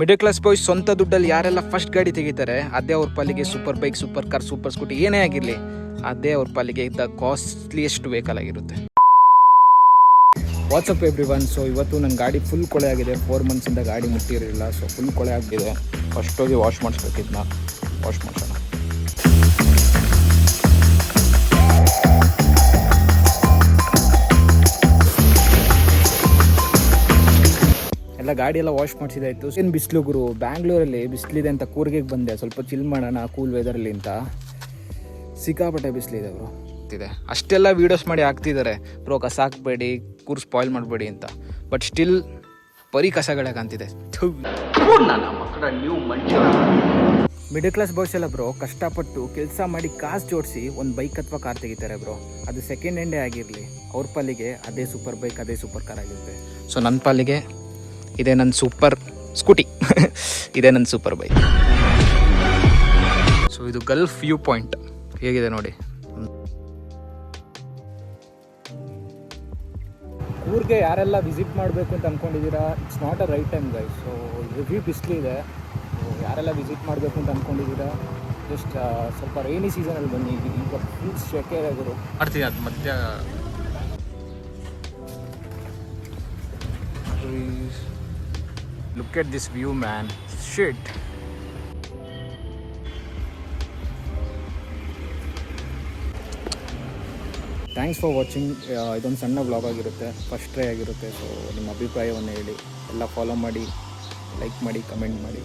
Middle class boys ಸ್ವಂತ ದುಡ್ಡಲ್ಲಿ ಯಾರೆಲ್ಲ ಫಸ್ಟ್ ಗಾಡಿ ತೆಗಿತಾರೆ ಅದೇ ಅವ್ರ ಪಾಲಿಗೆ super bike, super car, super scooty ಏನೇ ಆಗಿರಲಿ ಅದೇ ಅವ್ರ ಪಾಲಿಗೆ ದ ಕಾಸ್ಟ್ಲಿಯೆಸ್ಟ್ ವೆಹಿಕಲ್ ಆಗಿರುತ್ತೆ. WhatsApp everyone. ಸೊ ಇವತ್ತು ನನ್ನ ಗಾಡಿ ಫುಲ್ ಕೊಳೆ ಆಗಿದೆ. 4 ಮಂತ್ಸಿಂದ ಗಾಡಿ ಮುಟ್ಟಿರಲಿಲ್ಲ. ಸೊ ಫುಲ್ ಕೊಳೆ ಆಗಿದೆ. ಫಸ್ಟ್ ಹೋಗಿ ವಾಶ್ ಮಾಡಿಸ್ಬೇಕಿದ್ನ. ವಾಶ್ ಮಾಡಿಸೋಣ. ಎಲ್ಲ ಗಾಡಿ ಎಲ್ಲ ವಾಶ್ ಮಾಡಿಸಿದಾಯಿತು. ಏನು ಬಿಸಿಲು ಗುರು, ಬ್ಯಾಂಗ್ಳೂರಲ್ಲಿ ಬಿಸಿಲಿದೆ ಅಂತ ಕೂರ್ಗಿಗೆ ಬಂದೆ ಸ್ವಲ್ಪ ಚಿಲ್ ಮಾಡೋಣ ಕೂಲ್ ವೆದರಲ್ಲಿ ಅಂತ. ಸಿಕ್ಕಾಪಟ್ಟೆ ಬಿಸಿಲಿದೆ ಬ್ರೋ. ಅಷ್ಟೆಲ್ಲ ವೀಡಿಯೋಸ್ ಮಾಡಿ ಹಾಕ್ತಿದ್ದಾರೆ ಬ್ರೋ, ಕಸ ಹಾಕಬೇಡಿ, ಕೂರ್ ಸ್ಪಾಯ್ಲ್ ಮಾಡಬೇಡಿ ಅಂತ. ಬಟ್ ಸ್ಟಿಲ್ ಬರೀ ಕಸಗಳೇ ಕಾಣ್ತಿದೆ. ಮಿಡಲ್ ಕ್ಲಾಸ್ ಬಾಯ್ಸ್ ಎಲ್ಲ ಬ್ರೋ ಕಷ್ಟಪಟ್ಟು ಕೆಲಸ ಮಾಡಿ ಕಾಸು ಜೋಡಿಸಿ ಒಂದು ಬೈಕ್ ಅಥವಾ ಕಾರ್ ತೆಗಿತಾರೆ ಬ್ರೋ. ಅದು ಸೆಕೆಂಡ್ ಹ್ಯಾಂಡೇ ಆಗಿರಲಿ, ಅವ್ರ ಪಾಲಿಗೆ ಅದೇ ಸೂಪರ್ ಬೈಕ್, ಅದೇ ಸೂಪರ್ ಕಾರ್ ಆಗಿರುತ್ತೆ. ಸೊ ನನ್ನ ಪಾಲಿಗೆ ಇದೇ ನನ್ನ ಸೂಪರ್ ಸ್ಕೂಟಿ ಇದೇ ನನ್ನ ಸೂಪರ್ ಬೈಕ್. ಸೊ ಇದು ಗಲ್ಫ್ ವ್ಯೂ ಪಾಯಿಂಟ್ ಹೇಗಿದೆ ನೋಡಿ. ಊರಿಗೆ ಯಾರೆಲ್ಲ ವಿಸಿಟ್ ಮಾಡಬೇಕು ಅಂತ ಅಂದ್ಕೊಂಡಿದ್ದೀರಾ, it's not a right time guys. So heavy ಬಿಸಿಲಿದೆ. ಯಾರೆಲ್ಲ ವಿಸಿಟ್ ಮಾಡಬೇಕು ಅಂತ ಅಂದ್ಕೊಂಡಿದ್ದೀರಾ ಜಸ್ಟ್ ಸ್ವಲ್ಪ ರೈನಿ ಸೀಸನಲ್ಲಿ ಬನ್ನಿ. ಈಗ ಫುಲ್ ಶೆಕೆ ಗುರು ಮಾಡ್ತೀನಿ. ಅದು ಮಧ್ಯ look at this view man, shit. Thanks for watching. ಇದೊಂದು ಸಣ್ಣ ವ್ಲಾಗ್ ಆಗಿರುತ್ತೆ, ಫಸ್ಟ್ ಟ್ರೈ ಆಗಿರುತ್ತೆ. ಸೊ ನಿಮ್ಮ ಅಭಿಪ್ರಾಯವನ್ನು ಹೇಳಿ, ಎಲ್ಲ ಫಾಲೋ ಮಾಡಿ, ಲೈಕ್ ಮಾಡಿ, ಕಮೆಂಟ್ ಮಾಡಿ.